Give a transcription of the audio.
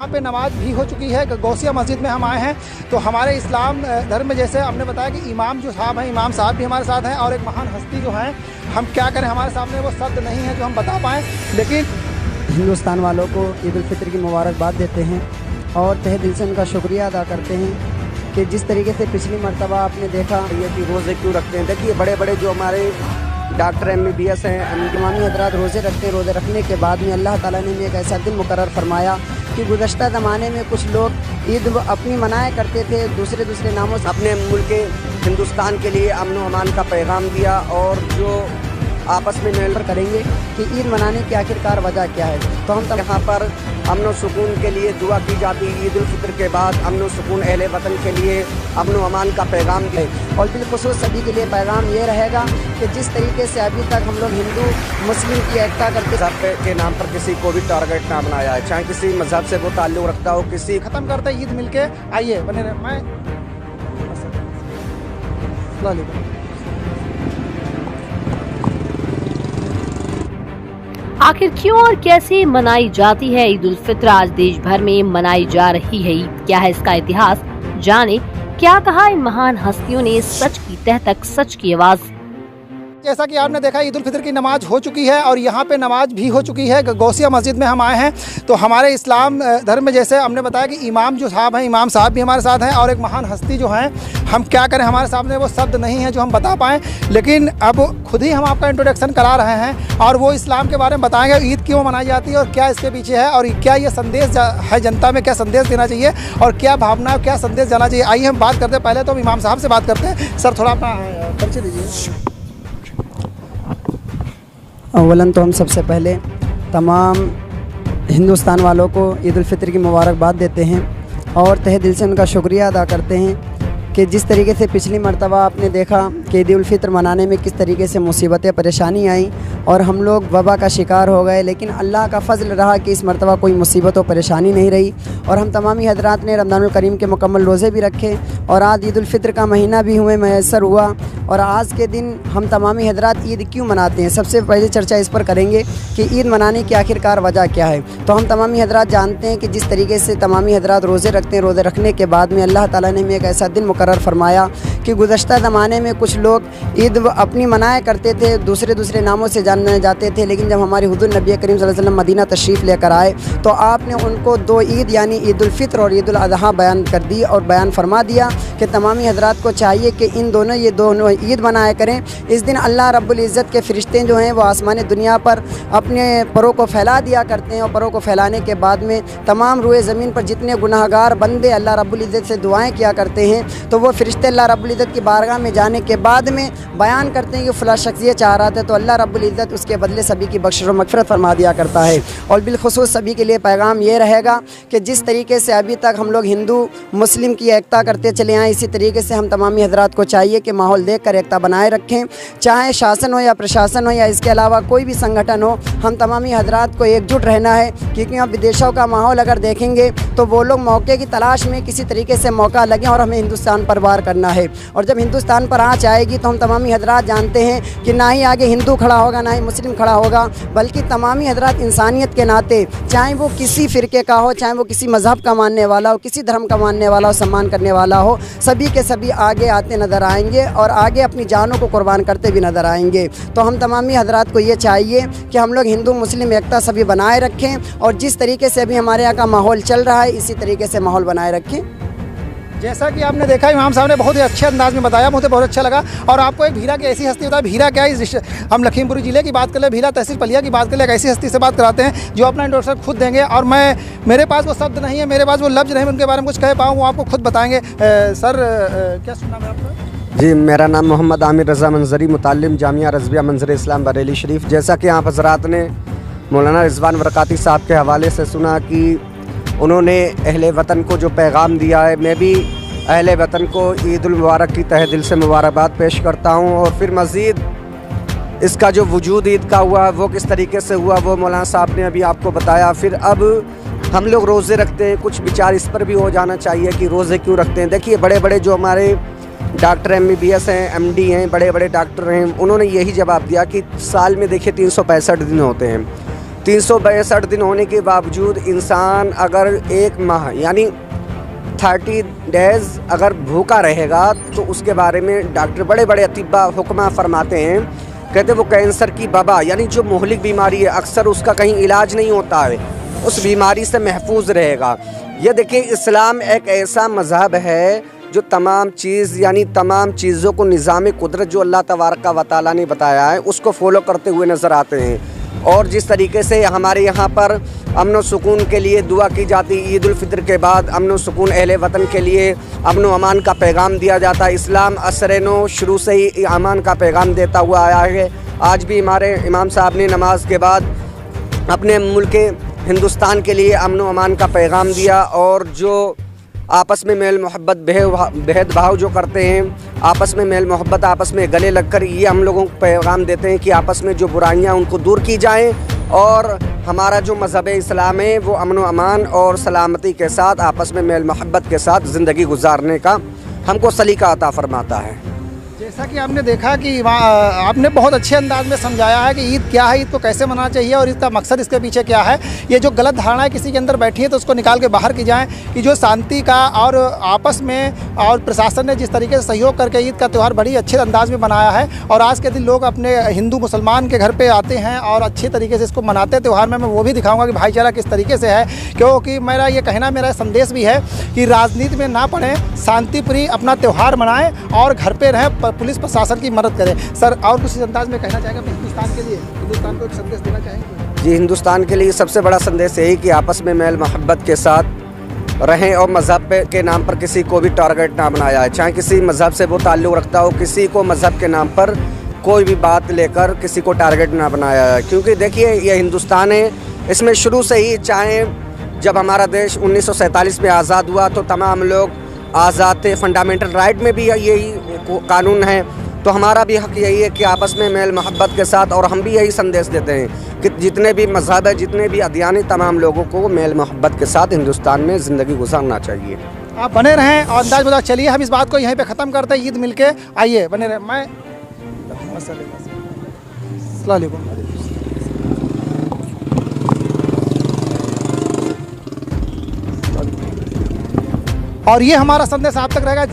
यहाँ पे नमाज भी हो चुकी है। गौसिया मस्जिद में हम आए हैं तो हमारे इस्लाम धर्म में जैसे हमने बताया कि इमाम जो साहब हैं, इमाम साहब भी हमारे साथ हैं और एक महान हस्ती जो हैं, हम क्या करें, हमारे सामने वो शब्द नहीं है जो हम बता पाएँ। लेकिन हिंदुस्तान वालों को ईद उल फित्र की मुबारकबाद देते हैं और तहे दिल से उनका शुक्रिया अदा करते हैं कि जिस तरीके से पिछली मरतबा आपने देखा ये कि रोज़े क्यों रखते हैं। देखिए बड़े बड़े जो हमारे डॉक्टर MBBS हैं, इमामी हजरात रोज़े रखते हैं। रोज़े रखने के बाद में अल्लाह ताला ने एक ऐसा दिन मुकर्रर फरमाया कि गुज़श्ता ज़माने में कुछ लोग ईद अपनी मनाया करते थे, दूसरे नामों से अपने मुल्क हिंदुस्तान के लिए अमन व अमान का पैगाम दिया और जो आपस में मिलकर करेंगे कि ईद मनाने की आखिरकार वजह क्या है। तो हम यहाँ पर अमन व सुकून के लिए दुआ की जाती है। ईद उल फित्र के बाद अमन व सुकून अहले वतन के लिए अमन व अमान का पैगाम है। और बिलखुसूस सभी के लिए पैगाम ये रहेगा कि जिस तरीके से अभी तक हम लोग हिंदू मुस्लिम की एकता करते मज़हब के नाम पर किसी को भी टारगेट ना बनाया है, चाहे किसी मज़हब से वो ताल्लुक़ रखता हो। किसी ख़त्म करते ईद मिल के आइए बने रहे। मैं आखिर क्यों और कैसे मनाई जाती है ईद उल फित्र? आज देश भर में मनाई जा रही है ईद। क्या है इसका इतिहास? जाने क्या कहा इन महान हस्तियों ने सच की तह तक सच की आवाज। जैसा कि आपने देखा ईद उल फित्र की नमाज हो चुकी है और यहाँ पे नमाज भी हो चुकी है। गौसिया मस्जिद में हम आए हैं तो हमारे इस्लाम धर्म में जैसे हमने बताया कि इमाम जो साहब हैं, इमाम साहब भी हमारे साथ हैं और एक महान हस्ती जो हैं, हम क्या करें, हमारे सामने वो शब्द नहीं है जो हम बता पाएँ। लेकिन अब खुद ही हम आपका इंट्रोडक्शन करा रहे हैं और वो इस्लाम के बारे में बताएंगे, ईद क्यों मनाई जाती है और क्या इसके पीछे है और क्या ये संदेश है जनता में, क्या संदेश देना चाहिए और क्या भावना, क्या संदेश जाना चाहिए। आइए हम बात करते हैं। पहले तो हम इमाम साहब से बात करते हैं। सर थोड़ा अपना परिचय दीजिए। अव्वलन तो हम सबसे पहले तमाम हिंदुस्तान वालों को ईद उल फित्र की मुबारकबाद देते हैं और तहे दिल से उनका शुक्रिया अदा करते हैं कि जिस तरीके से पिछली मरतबा आपने देखा कि ईद उल फित्र मनाने में किस तरीके से मुसीबतें परेशानी आई और हम लोग वबा का शिकार हो गए, लेकिन अल्लाह का फ़ज़ल रहा कि इस मरतबा कोई मुसीबत और परेशानी नहीं रही और हम तमामी हजरात ने रमज़ानुल करीम के मुकम्मल रोज़े भी रखे और आज ईद उल फित्र का महीना भी हमें मैसर हुआ। और आज के दिन हम तमामी हजरात ईद क्यों मनाते हैं, सबसे पहले चर्चा इस पर करेंगे कि ईद मनाने की आखिरकार वजह क्या है। तो हम तमामी हजरात जानते हैं कि जिस तरीके से तमामी हजरात रोज़े रखते हैं, रोज़े रखने के बाद में अल्लाह ताला ने एक ऐसा दिन मुकर्रर फरमाया कि गुज़श्ता ज़माने में कुछ लोग ईद अपनी मनाया करते थे, दूसरे नामों से जाने जाते थे। लेकिन जब हमारे हुज़ूर नबी करीम सल्लल्लाहु अलैहि वसल्लम मदीना तशरीफ़ लेकर आए तो आपने उनको दो ईद यानी ईद उल फित्र और ईद उल अज़हा बयान कर दी और बयान फरमा दिया कि तमामी हजरात को चाहिए कि ये दोनों ईद मनाया करें। इस दिन अल्लाह रब्बुल इज़्ज़त के फ़रिश्ते जो हैं वो आसमान दुनिया पर अपने परों को फैला दिया करते हैं और परों को फैलाने के बाद में तमाम रुए ज़मीन पर जितने गुनाहगार बंदे अल्लाह रब्बुल इज़्ज़त से दुआएँ किया करते हैं तो वो फ़रिश्ते अल्लाह रब्बुल इज़्ज़त की बारगाह में जाने के बाद में बयान करते हैं कि फ़लाँ शख्स ये चाह रहा था तो अल्लाह रब्बुल इज़्ज़त उसके बदले सभी की बख्शिश और मग़फ़िरत फरमा दिया करता है। और बिलखुसूस सभी के लिए पैगाम ये रहेगा कि जिस तरीके से अभी तक हम लोग हिंदू मुस्लिम की एकता करते चले आए, इसी तरीके से हम तमामी हजरात को चाहिए कि माहौल देख कर एकता बनाए रखें, चाहे शासन हो या प्रशासन हो या इसके अलावा कोई भी संगठन हो। हम तमामी हजरात को एकजुट रहना है क्योंकि हम विदेशों का माहौल अगर देखेंगे तो वो लोग मौके की तलाश में किसी तरीके से मौका लगे और हमें हिंदुस्तान पर वार करना है। और जब हिंदुस्तान पर आँच आएगी तो हम तमामी हजरात जानते हैं कि ना ही आगे हिंदू खड़ा होगा ना ही मुस्लिम खड़ा होगा, बल्कि तमामी हजरात इंसानियत के नाते चाहे वो किसी फ़िरके का हो, चाहे वो किसी मज़हब का मानने वाला हो, किसी धर्म का मानने वाला हो, सम्मान करने वाला हो, सभी के सभी आगे आते नज़र आएंगे और आगे अपनी जानों को कुर्बान करते भी नज़र आएंगे। तो हम तमामी हजरात को ये चाहिए कि हम लोग हिंदू मुस्लिम एकता सभी बनाए रखें और जिस तरीके से अभी हमारे यहाँ का माहौल चल रहा है इसी तरीके से माहौल बनाए रखें। जैसा कि आपने देखा इमाम साहब ने बहुत ही अच्छे अंदाज में बताया, मुझे बहुत अच्छा लगा। और आपको एक भीरा की ऐसी हस्ती बताया, भीरा क्या है, हम लखीमपुर ज़िले की बात कर ले, भीरा तहसील पलिया की बात कर ले, एक ऐसी हस्ती से बात कराते हैं जो अपना इंट्रोडक्शन खुद देंगे और मेरे पास वो शब्द नहीं है, मेरे पास वो लफ्ज़ नहीं, उनके बारे में कुछ कह पाऊँ, वो आपको खुद बताएँगे। सर क्या सुना है आपका? जी, मेरा नाम मोहम्मद आमिर रज़ा मंजरी, मुतालिम जामिया रज़विया मंजर इस्लाम बरेली शरीफ। जैसा कि आप हज़रात ने मौलाना रिज़वान बरकाती साहब के हवाले से सुना कि उन्होंने अहले वतन को जो पैगाम दिया है, मैं भी अहले वतन को ईद उल मुबारक की तहे दिल से मुबारकबाद पेश करता हूँ। और फिर मज़ीद इसका जो वजूद ईद का हुआ वो किस तरीके से हुआ वो मौलाना साहब ने अभी आपको बताया। फिर अब हम लोग रोज़े रखते हैं, कुछ विचार इस पर भी हो जाना चाहिए कि रोज़े क्यों रखते हैं। देखिए बड़े बड़े जो हमारे डॉक्टर MBBS हैं, MD हैं, बड़े बड़े डॉक्टर हैं, उन्होंने यही जवाब दिया कि साल में देखिए 365 दिन होते हैं। 362 दिन होने के बावजूद इंसान अगर एक माह यानी 30 डेज़ अगर भूखा रहेगा तो उसके बारे में डॉक्टर बड़े बड़े अतिब्बा हुक्मा फरमाते हैं, कहते वो कैंसर की वबा यानी जो मुहलिक बीमारी है अक्सर उसका कहीं इलाज नहीं होता है, उस बीमारी से महफूज रहेगा। ये देखिए इस्लाम एक ऐसा मज़हब है जो तमाम चीज़ यानी तमाम चीज़ों को निज़ाम कुदरत जो अल्लाह तबारक व तआला ने बताया है उसको फॉलो करते हुए नज़र आते हैं। और जिस तरीके से हमारे यहाँ पर अमन व सुकून के लिए दुआ की जाती, ईद उल फितर के बाद अमन व सुकून अहले वतन के लिए अमन व अमान का पैगाम दिया जाता है। इस्लाम असर-ए-नौ शुरू से ही अमान का पैगाम देता हुआ आया है। आज भी हमारे इमाम साहब ने नमाज के बाद अपने मुल्क हिंदुस्तान के लिए अमन व अमान का पैगाम दिया और जो आपस में मेल मोहब्बत भेदभाव जो करते हैं, आपस में मेल मोहब्बत आपस में गले लगकर ये हम लोगों को पैगाम देते हैं कि आपस में जो बुराइयां उनको दूर की जाएं और हमारा जो मज़हब इस्लाम है वो अमन व अमान और सलामती के साथ आपस में मेल मोहब्बत के साथ ज़िंदगी गुजारने का हमको सलीका अता फरमाता है। जैसा कि आपने देखा कि आपने बहुत अच्छे अंदाज में समझाया है कि ईद क्या है, ईद को कैसे मनाना चाहिए और इसका मकसद इसके पीछे क्या है। ये जो गलत धारणाएं किसी के अंदर बैठी है तो उसको निकाल के बाहर की जाएं कि जो शांति का और आपस में और प्रशासन ने जिस तरीके से सहयोग करके ईद का त्यौहार बड़ी अच्छे अंदाज में बनाया है और आज के दिन लोग अपने हिंदू मुसलमान के घर पर आते हैं और अच्छे तरीके से इसको मनाते हैं त्यौहार में। मैं वो भी दिखाऊँगा कि भाईचारा किस तरीके से है, क्योंकि मेरा ये कहना मेरा संदेश भी है कि राजनीति में ना पड़ें, शांतिप्रिय अपना त्यौहार मनाएँ और घर पर रहें, पुलिस प्रशासन की मदद करें। सर और कुछ अंदाज में कहना चाहेंगे हिंदुस्तान के लिए, हिंदुस्तान को एक संदेश देना चाहेंगे? जी, हिंदुस्तान के लिए सबसे बड़ा संदेश यही कि आपस में मेल मोहब्बत के साथ रहें और मज़हब के नाम पर किसी को भी टारगेट ना बनाया है, चाहे किसी मज़हब से वो ताल्लुक़ रखता हो, किसी को मज़हब के नाम पर कोई भी बात लेकर किसी को टारगेट ना बनाया है। क्योंकि देखिए ये हिंदुस्तान है, इसमें शुरू से ही चाहे जब हमारा देश 1947 में आज़ाद हुआ तो तमाम लोग आज़ाद थे, फंडामेंटल राइट में भी यही कानून है, तो हमारा भी हक़ यही है कि आपस में मेल मोहब्बत के साथ, और हम भी यही संदेश देते हैं कि जितने भी मज़हब है, जितने भी अदियान है, तमाम लोगों को मेल मोहब्बत के साथ हिंदुस्तान में ज़िंदगी गुजारना चाहिए। आप बने रहें और अंदाज बता। चलिए हम इस बात को यहीं पे ख़त्म करते हैं, ईद मिल के आइए बने रहें। मैं अस्सलाम वालेकुम। और ये हमारा संदेश आप तक रहेगा।